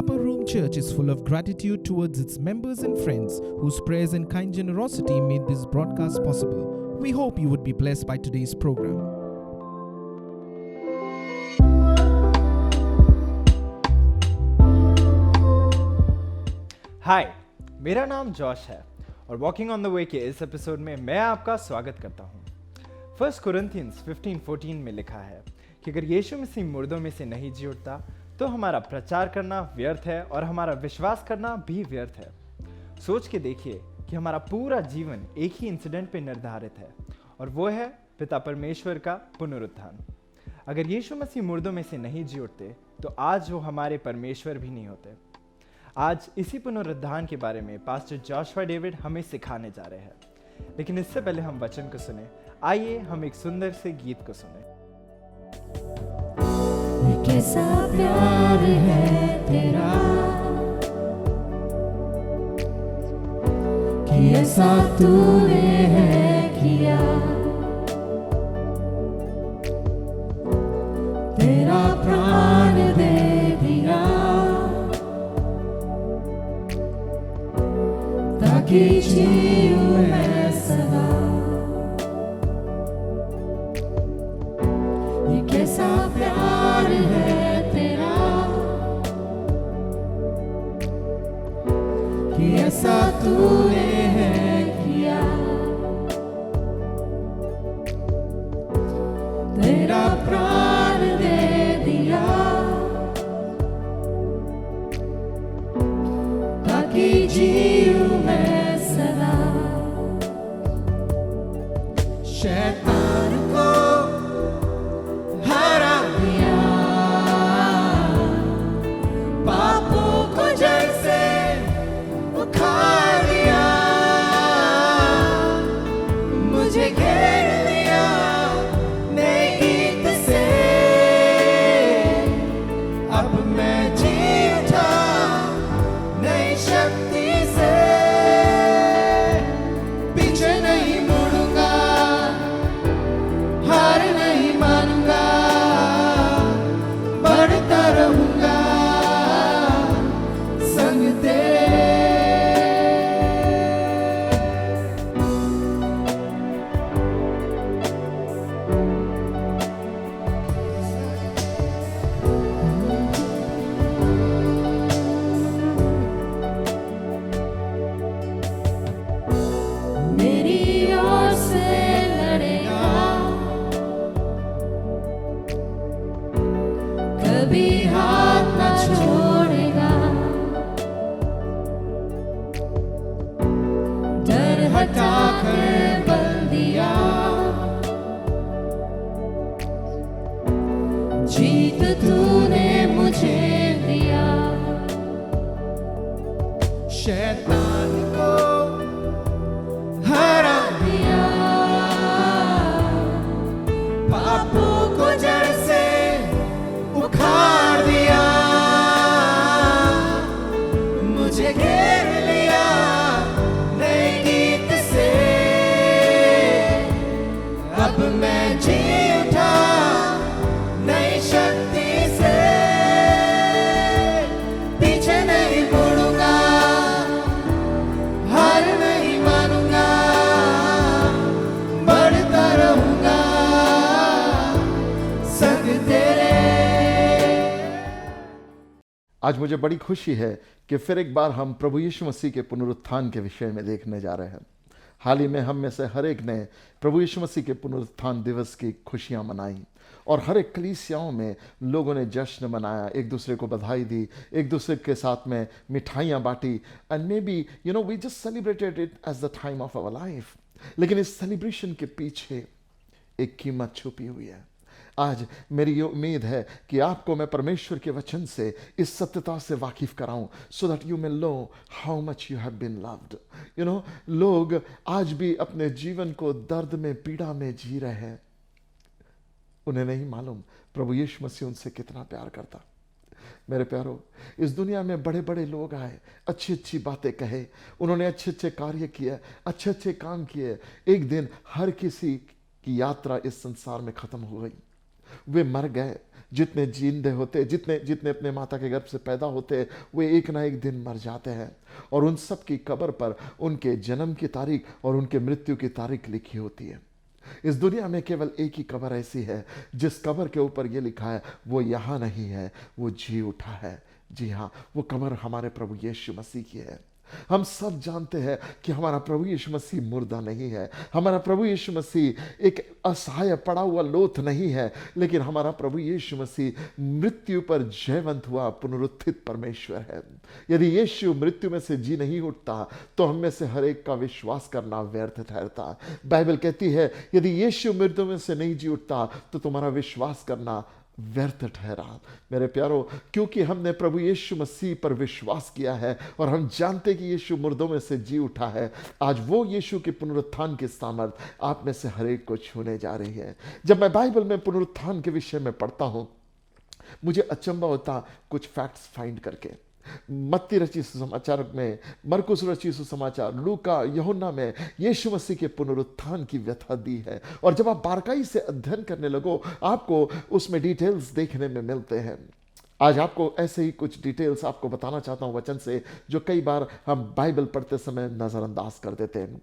Upper Room Church is full of gratitude towards its members and friends whose prayers and kind generosity made this broadcast possible. We hope you would be blessed by today's program. हाय, मेरा नाम Josh है और walking on the way के इस episode में मैं आपका स्वागत करता हूँ। 1 कोरिन्थियंस 15:14 में लिखा है कि अगर यीशु मसीह मुर्दों में से नहीं जी उठता तो हमारा प्रचार करना व्यर्थ है और हमारा विश्वास करना भी व्यर्थ है। सोच के देखिए कि हमारा पूरा जीवन एक ही इंसिडेंट पे निर्धारित है और वो है पिता परमेश्वर का पुनरुत्थान। अगर यीशु मसीह मुर्दों में से नहीं जी उठते तो आज वो हमारे परमेश्वर भी नहीं होते। आज इसी पुनरुत्थान के बारे में पास्टर जॉशुआ डेविड हमें सिखाने जा रहे हैं, लेकिन इससे पहले हम वचन को सुने। आइए हम एक सुंदर से गीत को सुने। कैसा प्यार है तेरा कि ऐसा तूने है किया, तेरा प्राण दे दिया ताकि जीऊं मैं सदा। ये कैसा प्यार है तेरा कि ऐसा तूने है किया, तेरा प्राण दे दिया ताकि जीऊं मैं सदा। शैतान को हरा दिया, पापों को जड़ से उखाड़ दिया, मुझे घेर लिया नए गीत से। अब मैं जी उठा नई शक्ति से, पीछे नहीं मुड़ूंगा, हार नहीं मानूंगा, बढ़ता रहूंगा संग तेरे। मेरी ओर से लड़ेगा, कभी हाथ न छोड़ेगा, डर हटा कर बल दिया, जीत तूने मुझे दिया। शैतान को हरा दिया, पापों को जड़ से उखाड़ दिया, मुझे घेर लिया नए गीत से। अब मैं जी उठा नई शक्ति से, पीछे नहीं मुड़ूंगा, हार नहीं मानूंगा, बढ़ता रहूंगा संग तेरे। आज मुझे बड़ी खुशी है कि फिर एक बार हम प्रभु यीशु मसीह के पुनरुत्थान के विषय में देखने जा रहे हैं। हाल ही में हम में से हर एक ने प्रभु यीशु मसीह के पुनरुत्थान दिवस की खुशियां मनाई और हर एक कलीसियाओं में लोगों ने जश्न मनाया, एक दूसरे को बधाई दी, एक दूसरे के साथ में मिठाइयाँ बांटी, and maybe we just celebrated it as the time of our life. लेकिन इस सेलिब्रेशन के पीछे एक कीमत छुपी हुई है। आज मेरी ये उम्मीद है कि आपको मैं परमेश्वर के वचन से इस सत्यता से वाकिफ कराऊं, so that you may know how much you have been loved. लोग आज भी अपने जीवन को दर्द में, पीड़ा में जी रहे हैं। उन्हें नहीं मालूम प्रभु यीशु मसीह उनसे कितना प्यार करता। मेरे प्यारो, इस दुनिया में बड़े बड़े लोग आए, अच्छी अच्छी बातें कहे, उन्होंने अच्छे अच्छे कार्य किए, अच्छे अच्छे काम किए। एक दिन हर किसी की यात्रा इस संसार में खत्म हो गई। वे मर गए। जितने जिंदे होते, जितने जितने अपने माता के गर्भ से पैदा होते, वे एक ना एक दिन मर जाते हैं और उन सब की कब्र पर उनके जन्म की तारीख और उनके मृत्यु की तारीख लिखी होती है। इस दुनिया में केवल एक ही कब्र ऐसी है जिस कब्र के ऊपर यह लिखा है, वो यहाँ नहीं है, वो जी उठा है। जी हाँ, वो कब्र हमारे प्रभु यीशु मसीह की है। हम सब जानते हैं कि हमारा प्रभु यीशु मसीह मुर्दा नहीं है, हमारा प्रभु यीशु मसीह एक असहाय पड़ा हुआ लोथ नहीं है, लेकिन हमारा प्रभु यीशु मसीह मृत्यु पर जयवंत हुआ पुनरुत्थित परमेश्वर है। यदि यीशु मृत्यु में से जी नहीं उठता तो हम में से हर एक का विश्वास करना व्यर्थ ठहरता। बाइबल कहती है यदि यीशु मृत्यु में से नहीं जी उठता तो तुम्हारा विश्वास करना व्यर्थ ठहरा। मेरे प्यारो, क्योंकि हमने प्रभु यीशु मसीह पर विश्वास किया है और हम जानते कि यीशु मुर्दों में से जी उठा है, आज वो यीशु के पुनरुत्थान की सामर्थ आप में से हर एक को छूने जा रही है। जब मैं बाइबल में पुनरुत्थान के विषय में पढ़ता हूं, मुझे अचंभा होता कुछ फैक्ट्स फाइंड करके। मत्ती रचित सुसमाचार में, मरकुस रचित सुसमाचार, लूका, यूहन्ना में यीशु मसीह के पुनरुत्थान की व्यथा दी है। और जब आप बारकाई से अध्ययन करने लगो, आपको उसमें डिटेल्स देखने में मिलते हैं। आज आपको ऐसे ही कुछ डिटेल्स आपको बताना चाहता हूं वचन से, जो कई बार हम बाइबल पढ़ते समय नजरअंदाज कर देते हैं।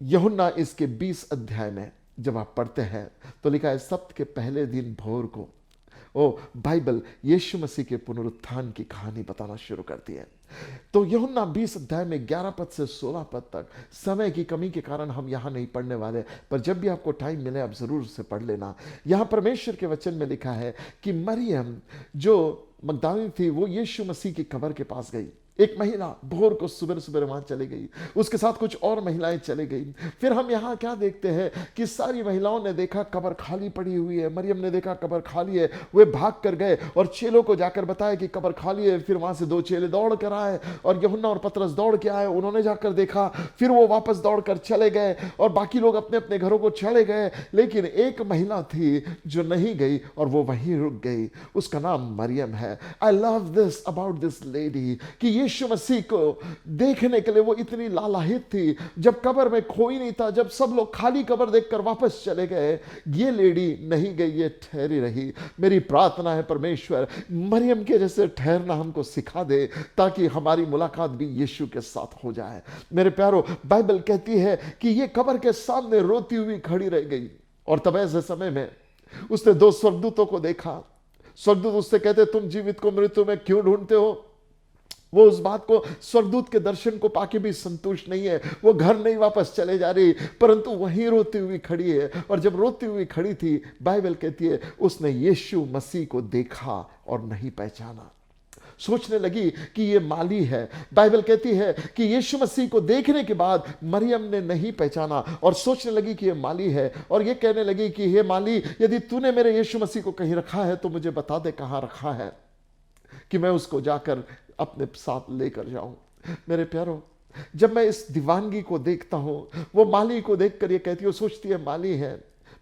यूहन्ना इसके 20 अध्याय में जब आप पढ़ते हैं तो लिखा है, सप्ताह के पहले दिन भोर को बाइबल यीशु मसीह के पुनरुत्थान की कहानी बताना शुरू करती है। तो यूहन्ना 20 अध्याय में 11 पद से 16 पद तक, समय की कमी के कारण हम यहां नहीं पढ़ने वाले, पर जब भी आपको टाइम मिले आप जरूर उसे पढ़ लेना। यहां परमेश्वर के वचन में लिखा है कि मरियम जो मगदलीनी थी, वो यीशु मसीह की कब्र के पास गई। एक महिला भोर को सुबह सुबह वहां चली गई, उसके साथ कुछ और महिलाएं चली गई। फिर हम यहां क्या देखते हैं कि सारी महिलाओं ने देखा कब्र खाली पड़ी हुई है। मरियम ने देखा कब्र खाली है, वे भाग कर गए और चेलों को जाकर बताया कि कब्र खाली है। फिर वहां से 2 चेले दौड़ कर आए और यूहन्ना और पतरस दौड़ के आए, उन्होंने जाकर देखा। फिर वो वापस दौड़ कर चले गए और बाकी लोग अपने अपने घरों को चले गए, लेकिन एक महिला थी जो नहीं गई और वो वहीं रुक गई। उसका नाम मरियम है। I love this about this lady कि यीशु मसीह को देखने के लिए वो इतनी लालायित थी। जब कब्र में कोई नहीं था, जब सब लोग खाली कब्र देखकर वापस चले गए, ये लेडी नहीं गई, ये ठहरी रही। मेरी प्रार्थना है परमेश्वर मरियम के जैसे ठहरना हमको सिखा दे, ताकि हमारी मुलाकात भी यीशु के साथ हो जाए। मेरे प्यारो, बाइबल कहती है कि ये कब्र के सामने रोती हुई खड़ी रह गई और तब ऐसे समय में उसने 2 स्वर्गदूतों को देखा। स्वर्गदूत उससे कहते, तुम जीवित को मृत्यु में क्यों ढूंढते हो? वो उस बात को, स्वर्गदूत के दर्शन को पाके भी संतुष्ट नहीं है। वो घर नहीं वापस चले जा रही, परंतु वहीं रोती हुई खड़ी है। और जब रोती हुई खड़ी थी, बाइबल कहती है उसने यीशु मसीह को देखा और नहीं पहचाना। सोचने लगी कि ये माली है। बाइबल कहती है कि यीशु मसीह को देखने के बाद मरियम ने नहीं पहचाना और सोचने लगी कि ये माली है, और ये कहने लगी कि हे माली, यदि तूने मेरे यीशु मसीह को कहीं रखा है तो मुझे बता दे कहां रखा है, कि मैं उसको जाकर अपने साथ लेकर जाऊं। मेरे प्यारो, जब मैं इस दीवानगी को देखता हूं, वो माली को देखकर ये कहती है, सोचती है माली है।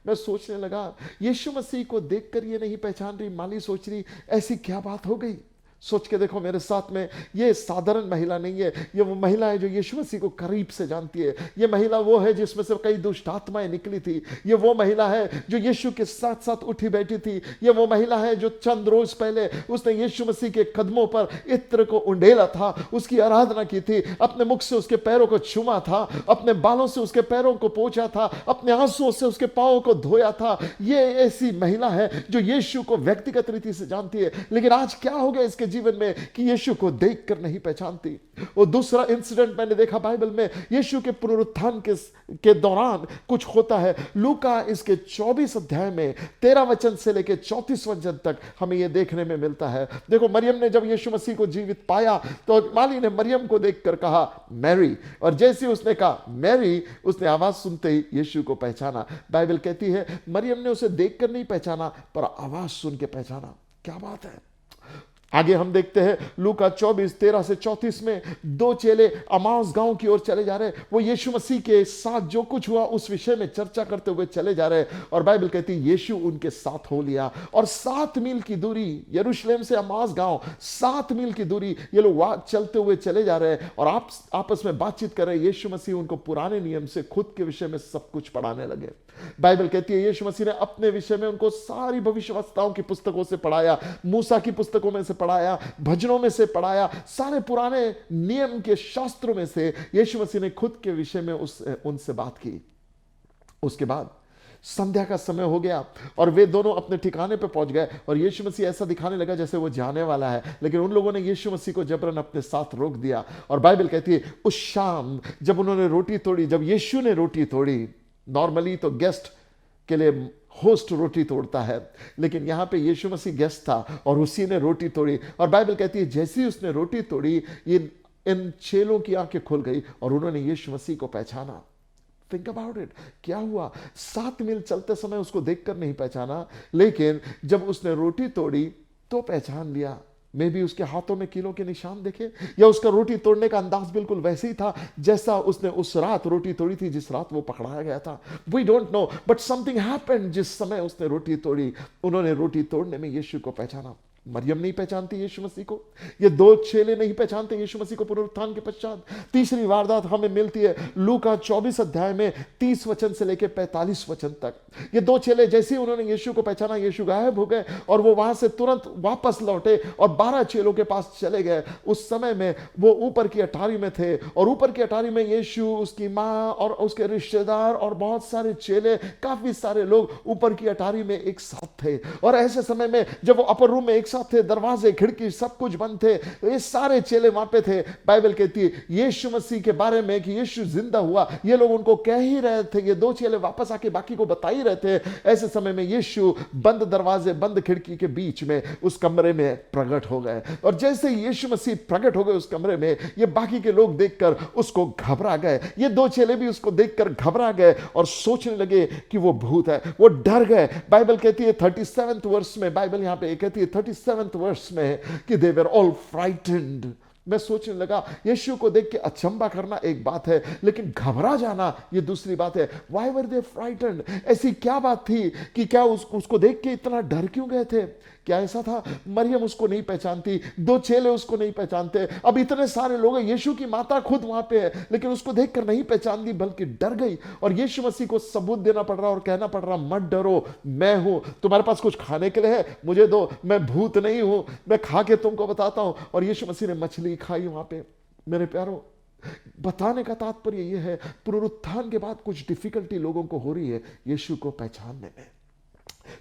मैं सोचने लगा, यीशु मसीह को देखकर ये नहीं पहचान रही, माली सोच रही ऐसी क्या बात हो गई। सोच के देखो मेरे साथ में, ये साधारण महिला नहीं है, ये वो महिला है जो यीशु मसीह को करीब से जानती है। ये महिला वो है जिसमें से कई दुष्ट आत्माएं निकली थी। ये वो महिला है जो यीशु के साथ साथ उठी बैठी थी। ये वो महिला है जो चंद रोज पहले उसने यीशु मसीह के कदमों पर इत्र को उंडेला था, उसकी आराधना की थी, अपने मुख से उसके पैरों को छुमा था, अपने बालों से उसके पैरों को पोंछा था, अपने आंसुओं से उसके पांवों को धोया था। ये ऐसी महिला है जो यीशु को व्यक्तिगत रीति से जानती है। लेकिन आज क्या हो गया इसके जीवन में कि यीशु को देखकर नहीं पहचानती। और दूसरा इंसिडेंट मैंने देखा बाइबल में, यीशु के पुनरुत्थान के दौरान कुछ होता है। लूका इसके 24 अध्याय में 13 वचन से लेकर 34 वचन तक हमें यह देखने में मिलता है। देखो, मरियम ने जब यीशु मसीह को जीवित पाया तो माली ने मरियम को देखकर कहा मैरी, और जैसे उसने कहा मैरी, उसने आवाज सुनते ही यीशु को पहचाना। बाइबल कहती है मरियम ने उसे देखकर नहीं पहचाना, पर आवाज सुन के पहचाना। क्या बात है! आगे हम देखते हैं लूका 24:13-34 में, दो चेले अमाउस गांव की ओर चले जा रहे हैं। वो यीशु मसीह के साथ जो कुछ हुआ उस विषय में चर्चा करते हुए चले जा रहे हैं। और बाइबल कहती है यीशु उनके साथ हो लिया और 7 मील की दूरी, यरूशलेम से अमाउस गांव 7 मील की दूरी, ये लोग चलते हुए चले जा रहे हैं और आप आपस में बातचीत कर रहे हैं। यीशु मसीह उनको पुराने नियम से खुद के विषय में सब कुछ पढ़ाने लगे। बाइबल कहती है यीशु मसीह ने अपने विषय में उनको सारी भविष्यवक्ताओं की पुस्तकों से पढ़ाया, मूसा की पुस्तकों में से पढ़ाया, भजनों में से पढ़ाया, सारे पुराने नियम के शास्त्रों में से यीशु मसीह ने खुद के विषय में उनसे बात की। उसके बाद संध्या का समय हो गया और वे दोनों अपने ठिकाने पर पहुंच गए और यीशु मसीह ऐसा दिखाने लगा जैसे वो जाने वाला है, लेकिन उन लोगों ने यीशु मसीह को जबरन अपने साथ रोक दिया। और बाइबल कहती है उस शाम जब उन्होंने रोटी तोड़ी, जब यीशु ने रोटी तोड़ी, नॉर्मली तो गेस्ट के लिए होस्ट रोटी तोड़ता है, लेकिन यहां पे यीशु मसीह गेस्ट था और उसी ने रोटी तोड़ी। और बाइबल कहती है जैसे ही उसने रोटी तोड़ी, ये इन चेलों की आंखें खुल गई और उन्होंने यीशु मसीह को पहचाना। थिंक अबाउट इट, क्या हुआ? 7 मील चलते समय उसको देखकर नहीं पहचाना, लेकिन जब उसने रोटी तोड़ी तो पहचान लिया। मे भी उसके हाथों में कीलों के निशान देखे, या उसका रोटी तोड़ने का अंदाज बिल्कुल वैसे ही था जैसा उसने उस रात रोटी तोड़ी थी जिस रात वो पकड़ाया गया था। We don't know, but something happened. जिस समय उसने रोटी तोड़ी, उन्होंने रोटी तोड़ने में यीशु को पहचाना। मरियम नहीं पहचानती यीशु मसीह को, ये 2 चेले नहीं पहचानते यीशु मसीह को पुनरुत्थान के पश्चात। तीसरी वारदात हमें मिलती है लूका 24 अध्याय में 30 वचन से लेकर 45 वचन तक। ये 2 चेले जैसे ही उन्होंने यीशु को पहचाना, यीशु गायब हो गए और वो वहां से तुरंत वापस लौटे और 12 चेलों के पास चले गए। उस समय में वो ऊपर की अटारी में थे और ऊपर की अटारी में यीशु, उसकी माँ और उसके रिश्तेदार और बहुत सारे चेले, काफी सारे लोग ऊपर की अटारी में एक साथ थे। और ऐसे समय में जब वो अपर रूम में एक थे, दरवाजे खिड़की सब कुछ बंद थे, ये सारे चेले वहां पे थे। बाइबल कहती है यीशु मसीह के बारे में कि यीशु जिंदा हुआ, ये लोग उनको कह ही रहे थे, ये 2 चेले वापस आके बाकी को बता ही रहे थे। ऐसे समय में यीशु बंद दरवाजे बंद खिड़की के बीच में उस कमरे में प्रकट हो गए। और जैसे ही यीशु मसीह प्रकट हो गए उस कमरे में, ये बाकी के लोग देखकर उसको घबरा गए। ये 2 चेले भी उसको देखकर घबरा गए और सोचने लगे कि वो भूत है, वो डर गए। बाइबल कहती है 37वें वर्ष में, बाइबल यहां पे कहती है 37वें वर्ष में कि they were all frightened। मैं सोचने लगा यीशु को देख के अचंबा करना एक बात है, लेकिन घबरा जाना ये दूसरी बात है। Why were they frightened? ऐसी क्या बात थी कि क्या उसको देख के इतना डर क्यों गए थे? क्या ऐसा था? मरियम उसको नहीं पहचानती, 2 चेले उसको नहीं पहचानते, अब इतने सारे लोग, यीशु की माता खुद वहां पे है, लेकिन उसको देखकर नहीं पहचानती बल्कि डर गई। और यीशु मसीह को सबूत देना पड़ रहा और कहना पड़ रहा मत डरो, मैं हूं, तुम्हारे पास कुछ खाने के लिए है मुझे दो, मैं भूत नहीं हूं, मैं खा के तुमको बताता हूं। और यीशु मसीह ने मछली खाई वहां पे। मेरे प्यारो, बताने का तात्पर्य यह है पुनरुत्थान के बाद कुछ डिफिकल्टी लोगों को हो रही है यीशु को पहचानने में।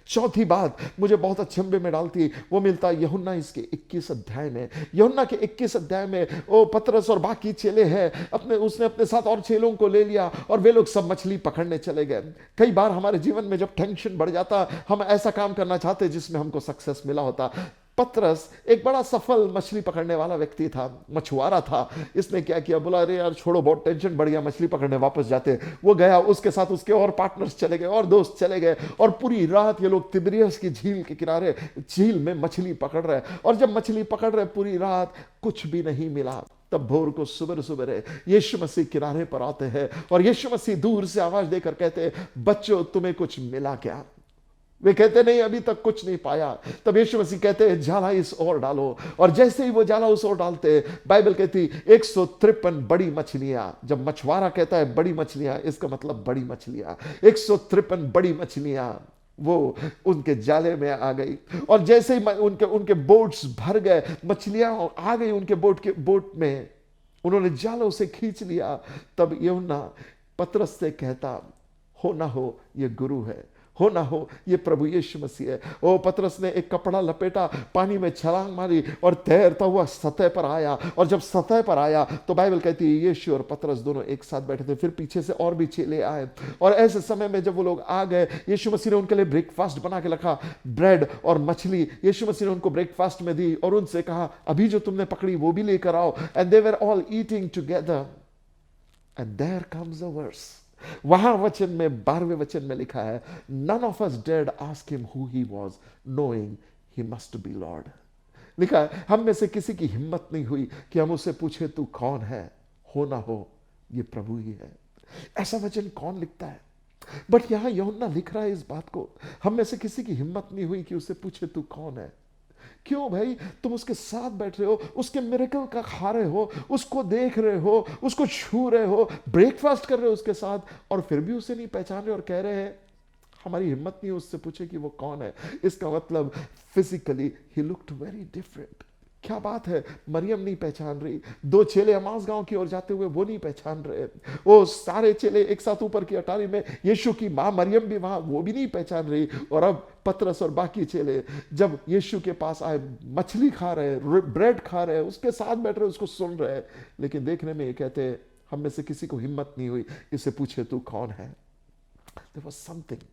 चौथी बात मुझे बहुत अचंभे में डालती, वो मिलता है यूहन्ना इसके 21 अध्याय में। यूहन्ना के 21 अध्याय में वो पतरस और बाकी चेले हैं, उसने अपने साथ और चेलों को ले लिया और वे लोग सब मछली पकड़ने चले गए। कई बार हमारे जीवन में जब टेंशन बढ़ जाता, हम ऐसा काम करना चाहते जिसमें हमको सक्सेस मिला होता। पतरस एक बड़ा सफल मछली पकड़ने वाला व्यक्ति था, मछुआरा था। इसने क्या किया, बोला अरे यार छोड़ो, बहुत टेंशन बढ़ गया, मछली पकड़ने वापस जाते। वो गया, उसके साथ उसके और पार्टनर्स चले गए और दोस्त चले गए और पूरी रात ये लोग तिब्रियस की झील के किनारे झील में मछली पकड़ रहे। और जब मछली पकड़ रहे पूरी रात कुछ भी नहीं मिला। तब भोर को सुबह सुबह यीशु मसीह किनारे पर आते हैं और यीशु मसीह दूर से आवाज देकर कहते हैं, बच्चों तुम्हें कुछ मिला क्या? वे कहते नहीं, अभी तक कुछ नहीं पाया। तब यीशु मसीह कहते हैं जाला इस ओर डालो। और जैसे ही वो जाला उस ओर डालते, बाइबल कहती 153 बड़ी मछलियां। जब मछुआरा कहता है बड़ी मछलियां, इसका मतलब बड़ी मछलियां, 153 बड़ी मछलियां वो उनके जाले में आ गई। और जैसे ही उनके बोट्स भर गए, मछलियां आ गई उनके बोट में, उन्होंने जालों से खींच लिया। तब यूहन्ना पतरस से कहता, हो ना हो ये गुरु है, हो ना हो ये प्रभु यीशु मसीह है। ओ पतरस ने एक कपड़ा लपेटा, पानी में छलांग मारी और तैरता हुआ सतह पर आया। और जब सतह पर आया तो बाइबल कहती है यीशु और पतरस दोनों एक साथ बैठे थे। फिर पीछे से और भी चेले आए और ऐसे समय में जब वो लोग आ गए, यीशु मसीह ने उनके लिए ब्रेकफास्ट बना के रखा, ब्रेड और मछली यीशु मसीह ने उनको ब्रेकफास्ट में दी और उनसे कहा अभी जो तुमने पकड़ी वो भी लेकर आओ। And they were all eating together and there comes a verse. वहां वचन में 12वें वचन में लिखा है, none of us dared ask him who he was, knowing he must be Lord. लिखा है, हम में से किसी की हिम्मत नहीं हुई कि हम उससे पूछे तू कौन है, हो ना हो ये प्रभु ही है। ऐसा वचन कौन लिखता है? बट यहां यूहन्ना लिख रहा है इस बात को, हम में से किसी की हिम्मत नहीं हुई कि उससे पूछे तू कौन है। क्यों भाई? तुम उसके साथ बैठ रहे हो, उसके मिरेकल का खा रहे हो, उसको देख रहे हो, उसको छू रहे हो, ब्रेकफास्ट कर रहे हो उसके साथ, और फिर भी उसे नहीं पहचान रहे और कह रहे हैं हमारी हिम्मत नहीं है उससे पूछे कि वो कौन है। इसका मतलब physically he looked very different. क्या बात है, मरियम नहीं पहचान रही, दो चेले अमास गांव की ओर जाते हुए वो नहीं पहचान रहे, वो सारे चेले एक साथ ऊपर की अटारी में, यीशु की मां मरियम भी वहां, वो भी नहीं पहचान रही। और अब पतरस और बाकी चेले जब यीशु के पास आए, मछली खा रहे, ब्रेड खा रहे, उसके साथ बैठ रहे, उसको सुन रहे, लेकिन देखने में ये कहते हैं हम में से किसी को हिम्मत नहीं हुई इससे पूछे तू कौन है। There was something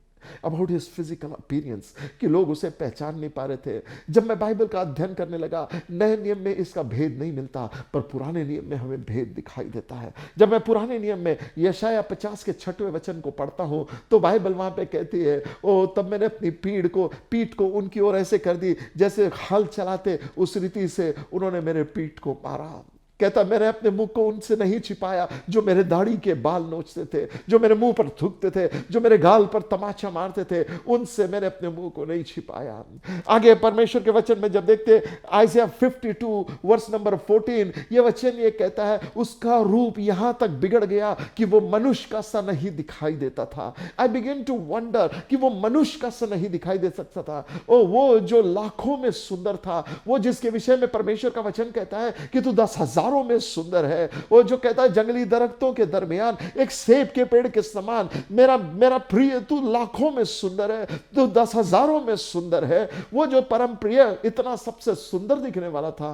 about his physical appearance कि लोग उसे पहचान नहीं पा रहे थे। जब मैं बाइबल का अध्ययन करने लगा, नए नियम में इसका भेद नहीं मिलता, पर पुराने नियम में हमें भेद दिखाई देता है। जब मैं पुराने नियम में यशाया 50 के 6वें वचन को पढ़ता हूं, तो बाइबल वहां पे कहती है, ओ तब मैंने अपनी पीठ को उनकी ओर ऐसे कर दी जैसे हल चलाते उस रीति से उन्होंने मेरे पीठ को मारा। कहता मैंने अपने मुंह को उनसे नहीं छिपाया जो मेरे दाढ़ी के बाल नोचते थे, जो मेरे मुंह पर थूकते थे, जो मेरे गाल पर तमाचा मारते थे, उनसे मैंने अपने मुंह को नहीं छिपाया। आगे परमेश्वर के वचन में जब देखते आइज़ाया 52 वर्स नंबर 14, ये वचन ये कहता है उसका रूप यहां तक बिगड़ गया कि वो मनुष्य का सा नहीं दिखाई देता था। आई बिगिन टू वंडर कि वो मनुष्य का सा नहीं दिखाई दे सकता था। ओ वो जो लाखों में सुंदर था, वो जिसके विषय में परमेश्वर का वचन कहता है कि तू 10,000 में सुंदर है, वो जो कहता है जंगली दरख्तों के दरमियान एक सेब के पेड़ के समान मेरा प्रिय तू लाखों में सुंदर है, तू 10,000 में सुंदर है। वो जो परम प्रिय इतना सबसे सुंदर दिखने वाला था,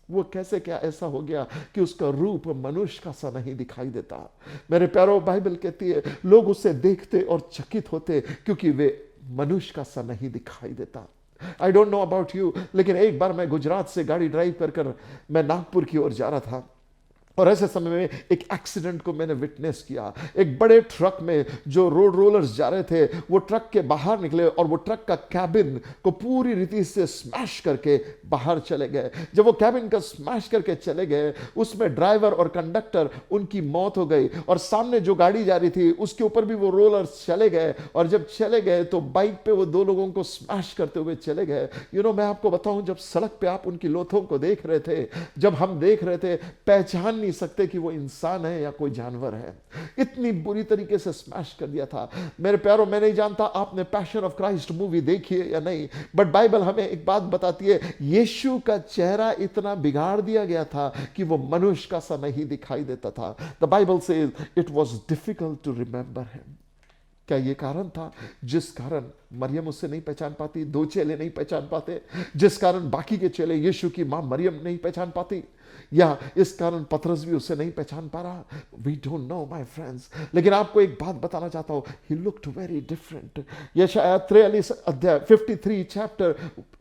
वो कैसे क्या ऐसा हो गया कि उसका रूप मनुष्य का सा नहीं दिखाई देता। मेरे प्यारो, बाइबल कहती है लोग उसे देखते और चकित होते क्योंकि वे मनुष्य का सा नहीं दिखाई देता। I don't know about you, लेकिन एक बार मैं गुजरात से गाड़ी ड्राइव कर मैं नागपुर की ओर जा रहा था, और ऐसे समय में एक एक्सीडेंट को मैंने विटनेस किया। एक बड़े ट्रक में जो रोड रोलर्स जा रहे थे, वो ट्रक के बाहर निकले और वो ट्रक का कैबिन को पूरी रीति से स्मैश करके बाहर चले गए। जब वो कैबिन का स्मैश करके चले गए, उसमें ड्राइवर और कंडक्टर उनकी मौत हो गई, और सामने जो गाड़ी जा रही थी उसके ऊपर भी वो रोलर्स चले गए, और जब चले गए तो बाइक पे वो दो लोगों को स्मैश करते हुए चले गए। मैं आपको बताऊं, जब सड़क पे आप उनकी लोथों को देख रहे थे, जब हम देख रहे थे, पहचान नहीं सकते कि वो इंसान है या कोई जानवर है। इतनी बुरी तरीके से स्मैश कर दिया था। मेरे प्यारों, मैं नहीं जानता आपने पैशन ऑफ क्राइस्ट मूवी देखी है या नहीं, बट बाइबल हमें एक बात बताती है, यीशु का चेहरा इतना बिगाड़ दिया गया था कि वो मनुष्य का सा नहीं दिखाई देता था। The Bible says it was difficult to remember him. क्या ये कारण था जिस कारण मरियम उससे नहीं पहचान पाती, दो चेले नहीं पहचान पाते, जिस कारण बाकी के चेले यीशु की मां मरियम नहीं पहचान पाती, या इस कारण पतरस भी उसे नहीं पहचान पा रहा? We don't know my friends, लेकिन आपको एक बात बताना चाहता हूं, ही लुक्ड वेरी डिफरेंट। यशायाह 43 अध्याय 53 चैप्टर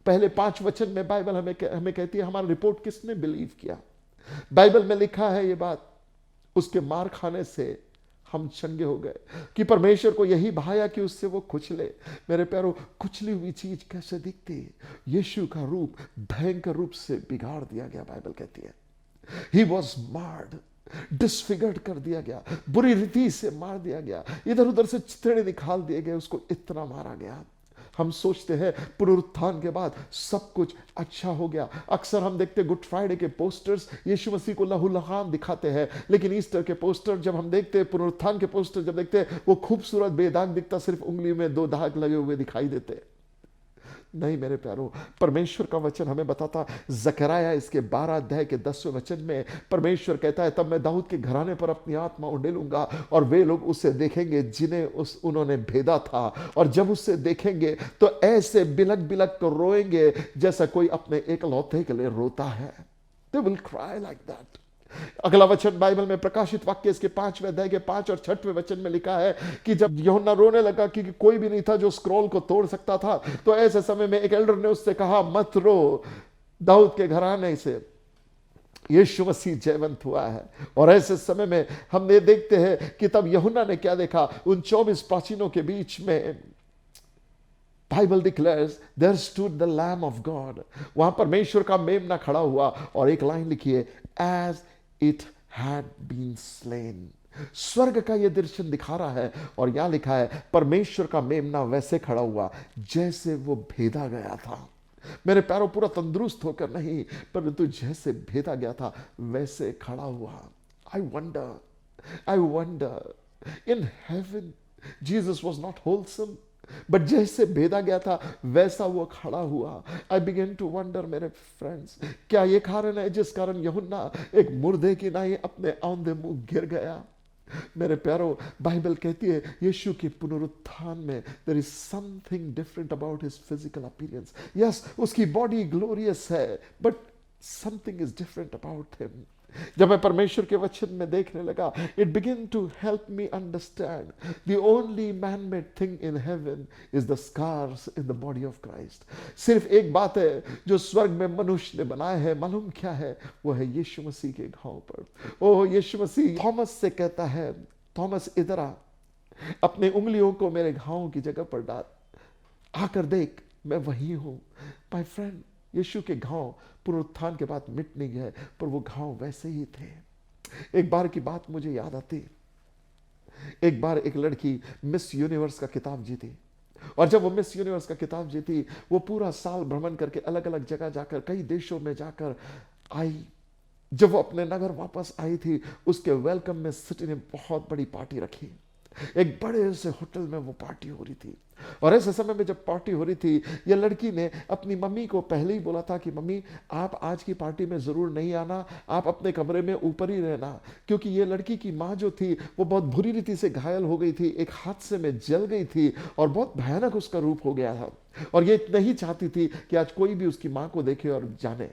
पहले 5 वचन में बाइबल हमें कहती है हमारा रिपोर्ट किसने बिलीव किया। बाइबल में लिखा है ये बात, उसके मार खाने से हम चंगे हो गए, कि परमेश्वर को यही भाया कि उससे वो कुचले। मेरे प्यारों, कुचली हुई चीज कैसे दिखती है? यीशु का रूप भयंकर रूप से बिगाड़ दिया गया। बाइबल कहती है ही वॉज मार्ड, डिसफिगर्ड कर दिया गया, बुरी रीति से मार दिया गया, इधर उधर से चिथड़े निकाल दिए गए, उसको इतना मारा गया। हम सोचते हैं पुनरुत्थान के बाद सब कुछ अच्छा हो गया। अक्सर हम देखते गुड फ्राइडे के पोस्टर्स यीशु मसीह को लहूलुहान दिखाते हैं, लेकिन ईस्टर के पोस्टर जब हम देखते हैं, पुनरुत्थान के पोस्टर जब देखते हैं, वो खूबसूरत बेदाग दिखता, सिर्फ उंगली में 2 दाग लगे हुए दिखाई देते। नहीं मेरे प्यारों, परमेश्वर का वचन हमें बताता, जकरिया इसके 12 अध्याय के 10वें वचन में परमेश्वर कहता है तब मैं दाऊद के घराने पर अपनी आत्मा उंडेलूंगा और वे लोग उसे देखेंगे जिन्हें उन्होंने भेदा था, और जब उसे देखेंगे तो ऐसे बिलक बिलक कर रोएंगे जैसा कोई अपने एकलौते के लिए रोता है। They will cry like that। अगला वचन बाइबल में प्रकाशित वाक्य इसके 5वें अध्याय के 5 और 6वें वचन में लिखा है कि जब यूहन्ना रोने लगा कि कोई भी नहीं था जो स्क्रॉल को तोड़ सकता था, तो ऐसे समय में एक एल्डर ने उससे कहा मत रो, दाऊद के घराने से यीशु मसीह जयवंत हुआ है। और ऐसे समय में हम ये देखते हैं कि तब यूहन्ना ने क्या देखा, उन 24 प्राचीनों के बीच में Bible declares there stood the lamb of God, वहां परमेश्वर का मेमना खड़ा हुआ और एक लाइन लिखी है, as it had been slain. स्वर्ग का यह दर्शन दिखा रहा है और यहां लिखा है परमेश्वर का मेमना वैसे खड़ा हुआ जैसे वो भेदा गया था। मेरे पैरों पूरा तंदुरुस्त होकर नहीं, परंतु जैसे भेदा गया था वैसे खड़ा हुआ। I wonder in heaven Jesus was not wholesome, but जैसे भेदा गया था वैसा वो खड़ा हुआ। आई बिगेन टू वंडर मेरे फ्रेंड्स, क्या ये कारण है जिस कारण यूहन्ना एक मुर्दे की नाई अपने औंधे मुंह गिर गया? मेरे प्यारों, बाइबल कहती है यीशु के पुनरुत्थान में there is something different about his physical appearance. Yes, उसकी बॉडी ग्लोरियस है, but something is different about him. जब मैं परमेश्वर के वचन में देखने लगा, it begin to help me understand the only man made thing in heaven is the scars in the body of Christ. सिर्फ एक बात है जो स्वर्ग में मनुष्य ने बनाया है, मालूम क्या है? वो है यीशु मसीह के घाव पर। ओह, यीशु मसीह थॉमस से कहता है, थॉमस इधर आ, अपने उंगलियों को मेरे घावों की जगह पर डाल, आकर देख मैं वही हूं। माय फ्रेंड, यीशु के घाव पुनरुत्थान के बाद मिट नहीं गए, पर वो घाव वैसे ही थे। एक बार की बात मुझे याद आती, एक बार एक लड़की मिस यूनिवर्स का खिताब जीती, और जब वो मिस यूनिवर्स का खिताब जीती, वो पूरा साल भ्रमण करके अलग अलग जगह जाकर, कई देशों में जाकर आई। जब वो अपने नगर वापस आई थी, उसके वेलकम में सिटी ने बहुत बड़ी पार्टी रखी। एक बड़े से होटल में वो पार्टी हो रही थी, और ऐसे समय में जब पार्टी हो रही थी, ये लड़की ने अपनी मम्मी को पहले ही बोला था कि मम्मी, आप आज की पार्टी में जरूर नहीं आना, आप अपने कमरे में ऊपर ही रहना। क्योंकि ये लड़की की माँ जो थी वो बहुत बुरी रीति से घायल हो गई थी, एक हादसे में जल गई थी और बहुत भयानक उसका रूप हो गया था, और ये नहीं चाहती थी कि आज कोई भी उसकी माँ को देखे और जाने।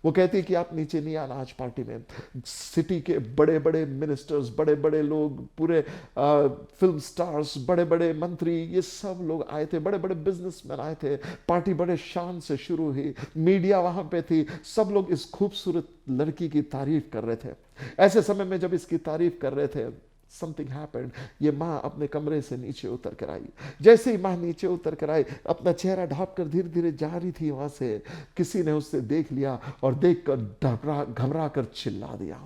वो कहती है कि आप नीचे नहीं आना आज पार्टी में। सिटी के बड़े बड़े मिनिस्टर्स, बड़े बड़े लोग, पूरे फिल्म स्टार्स, बड़े बड़े मंत्री, ये सब लोग आए थे, बड़े बड़े बिजनेसमैन आए थे। पार्टी बड़े शान से शुरू हुई, मीडिया वहां पे थी, सब लोग इस खूबसूरत लड़की की तारीफ कर रहे थे। ऐसे समय में जब इसकी तारीफ कर रहे थे, समथिंग हैपेंड। ये माँ अपने कमरे से नीचे उतर कर आई। जैसे ही माँ नीचे उतर कर आई, अपना चेहरा ढांप कर धीरे धीरे जा रही थी वहां से, किसी ने उससे देख लिया और देखकर घबरा कर चिल्ला दिया।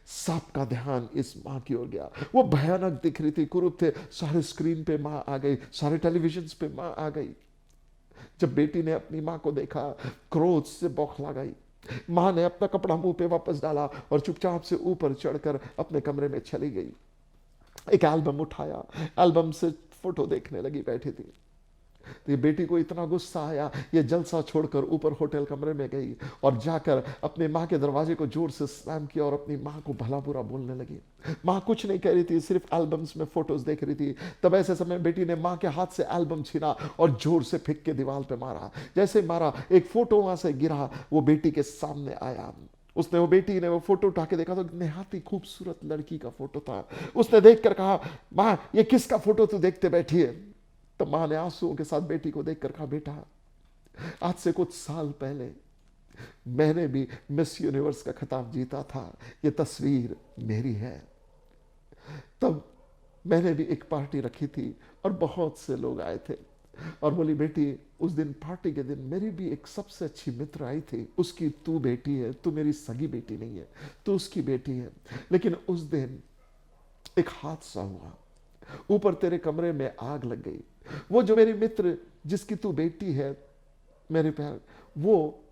सबका ध्यान इस माँ की ओर गया। वो भयानक दिख रही थी, कुरूप थे, सारे स्क्रीन पे माँ आ गई, सारे टेलीविजन पे माँ आ गई। जब बेटी ने अपनी माँ को देखा, क्रोध से बौखला गई। माँ ने अपना कपड़ा मुंह पे वापस डाला और चुपचाप से ऊपर चढ़कर अपने कमरे में चली गई। एक एल्बम उठाया, एल्बम से फोटो देखने लगी, बैठी थी। तो ये बेटी को इतना गुस्सा आया, ये जलसा छोड़कर ऊपर होटल कमरे में गई और जाकर अपने माँ के दरवाजे को जोर से स्लैम किया और अपनी माँ को भला बुरा बोलने लगी। माँ कुछ नहीं कह रही थी, सिर्फ एल्बम्स में फोटोज देख रही थी। तब ऐसे समय बेटी ने माँ के हाथ से एल्बम छीना और जोर से फेंक के दीवार पे मारा। जैसे मारा, एक फोटो वहां से गिरा, वो बेटी के सामने आया। वो बेटी ने वो फोटो उठा के देखा तो निहायत ही खूबसूरत लड़की का फोटो था। उसने देखकर कहा, माँ ये किसका फोटो तू देखते बैठी है? तो माँ ने आंसुओं के साथ बेटी को देखकर कहा, बेटा आज से कुछ साल पहले मैंने भी मिस यूनिवर्स का खिताब जीता था, ये तस्वीर मेरी है। तब मैंने भी एक पार्टी रखी थी और बहुत से लोग आए थे। और बोली, बेटी उस दिन पार्टी के दिन मेरी भी एक सबसे अच्छी मित्र आई थी, उसकी तू बेटी है, तू मेरी सगी बेटी नहीं है, तू उसकी बेटी है। लेकिन उस दिन एक हादसा हुआ, ऊपर तेरे कमरे में आग लग गई। वो जो मेरी मित्र जिसकी तू बेटी है, मेरे प्यार, वो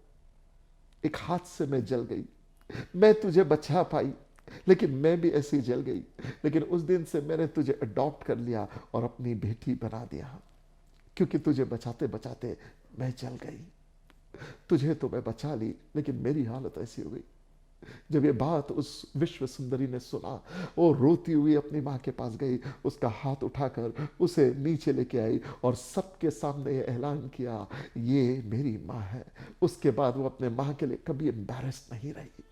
एक हादसे में जल गई। मैं तुझे बचा पाई, लेकिन मैं भी ऐसी जल गई। लेकिन उस दिन से मैंने तुझे अडॉप्ट कर लिया और अपनी बेटी बना दिया, क्योंकि तुझे बचाते बचाते मैं जल गई। तुझे तो मैं बचा ली, लेकिन मेरी हालत ऐसी हो गई। जब ये बात उस विश्व सुंदरी ने सुना, वो रोती हुई अपनी माँ के पास गई, उसका हाथ उठाकर उसे नीचे लेके आई और सबके सामने ये ऐलान किया, ये मेरी माँ है। उसके बाद वो अपने माँ के लिए कभी एम्बैरेस नहीं रही।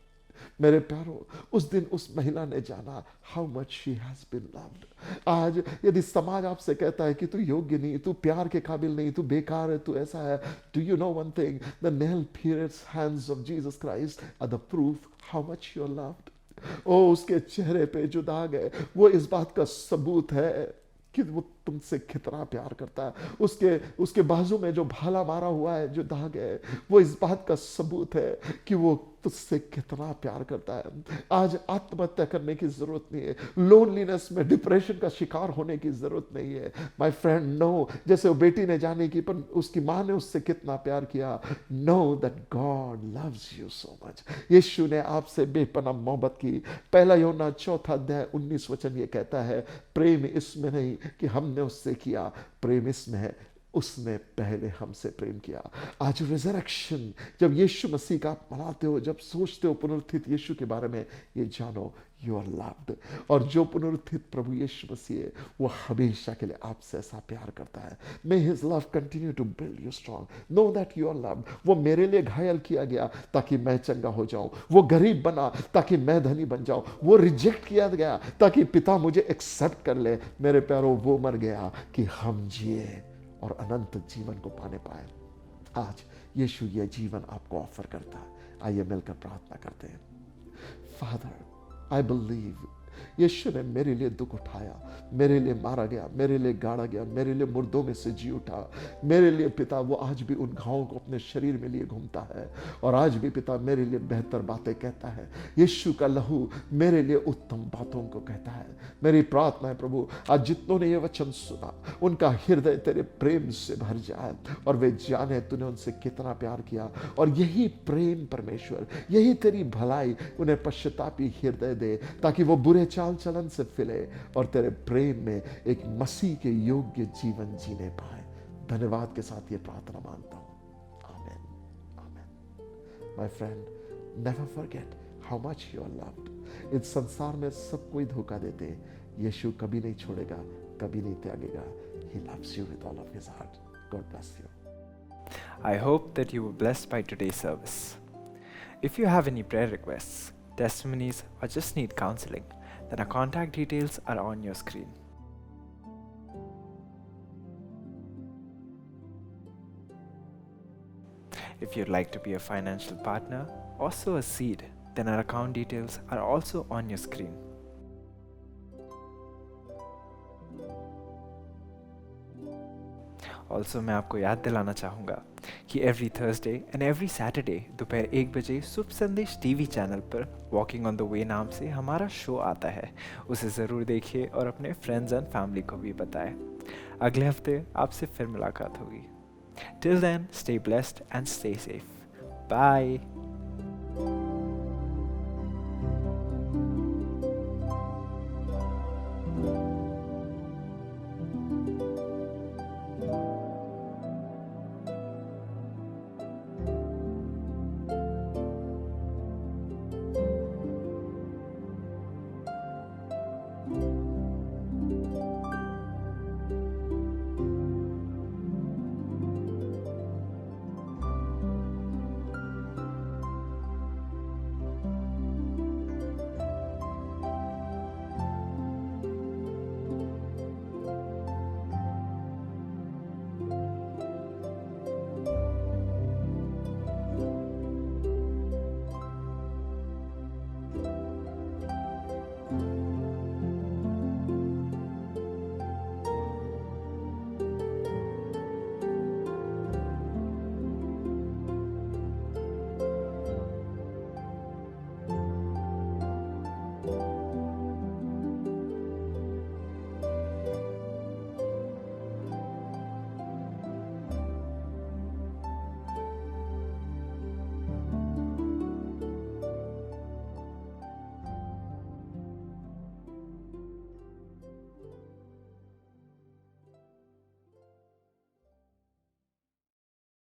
मेरे प्यारों, उस दिन उस महिला ने जाना how much she has been loved. आज यदि समाज आपसे कहता है कि तू योग्य नहीं, तू प्यार के काबिल नहीं, तू बेकार है, तू ऐसा है, do you know one thing? The nail pierced hands of Jesus Christ are the proof how much you are loved. ओ, उसके चेहरे पे जो दाग है, वो इस बात का सबूत है कि वो तुमसे कितना प्यार करता है। उसके बाजू में जो भाला मारा हुआ है, जो दाग है, वो इस बात का सबूत है कि वो तुझसे कितना प्यार करता है। आज आत्महत्या करने की जरूरत नहीं है, लोनलीनेस में डिप्रेशन का शिकार होने की जरूरत नहीं है। माय फ्रेंड, नो, जैसे वो बेटी ने जाने की पर उसकी माँ ने उससे कितना प्यार किया। Know that God loves you so much. Yeshu ने आपसे बेपनाह मोहब्बत की। पहला यूहन्ना 4:19 ये कहता है, प्रेम इसमें नहीं कि हमने उससे किया, प्रेम इसमें है उसने पहले हमसे प्रेम किया। आज रिजरेक्शन, जब यीशु मसीह का आप मनाते हो, जब सोचते हो पुनरुत्थित यीशु के बारे में, ये जानो यू आर लव्ड। और जो पुनरुत्थित प्रभु यीशु मसीह है, वो हमेशा के लिए आपसे ऐसा प्यार करता है। May his love continue to build you strong. Know that you are loved. वो मेरे लिए घायल किया गया ताकि मैं चंगा हो जाऊं। वो गरीब बना ताकि मैं धनी बन जाऊं। वो रिजेक्ट किया गया ताकि पिता मुझे एक्सेप्ट कर ले। मेरे प्यारों, वो मर गया कि हम जिए और अनंत जीवन को पाने पाए। आज यीशु यह जीवन आपको ऑफर करता है। आइए मिलकर प्रार्थना करते हैं। फादर, आई बिलीव यीशु ने मेरे लिए दुख उठाया, मेरे लिए मारा गया, मेरे लिए गाड़ा गया, मेरे लिए मुर्दों में से जी उठा। मेरे लिए पिता वो आज भी उन घावों को अपने शरीर में लिए घूमता है और आज भी पिता मेरे लिए बेहतर बातें कहता है। यीशु का लहू मेरे लिए उत्तम बातों को कहता है। मेरी प्रार्थना है प्रभु, आज जितनों ने ये वचन सुना, उनका हृदय तेरे प्रेम से भर जाए और वे जाने तूने उनसे कितना प्यार किया। और यही प्रेम परमेश्वर, यही तेरी भलाई उन्हें पश्चातापी हृदय दे, ताकि वो बुरे चाल चलन से फिले और तेरे प्रेम में एक मसीह के योग्य जीवन जीने पाए। धन्यवाद के साथ ये प्रार्थना मांगता हूं। आमीन, आमीन। My friend, never forget how much you are loved. इस संसार में सब कोई धोखा देते हैं, यीशु कभी नहीं छोड़ेगा, कभी नहीं त्यागेगा। He loves you with all of his heart. God bless you. I hope that you were blessed by today's service. If you have any prayer requests, testimonies, or just need counseling, then our contact details are on your screen. If you'd like to be a financial partner or sow a seed, then our account details are also on your screen. Also मैं आपको याद दिलाना चाहूँगा कि every Thursday and every Saturday दोपहर 1 बजे शुभ संदेश TV channel पर वॉकिंग ऑन द वे नाम से हमारा शो आता है। उसे ज़रूर देखिए और अपने फ्रेंड्स एंड फैमिली को भी बताएं। अगले हफ्ते आपसे फिर मुलाकात होगी। Till then, stay blessed and stay safe. Bye.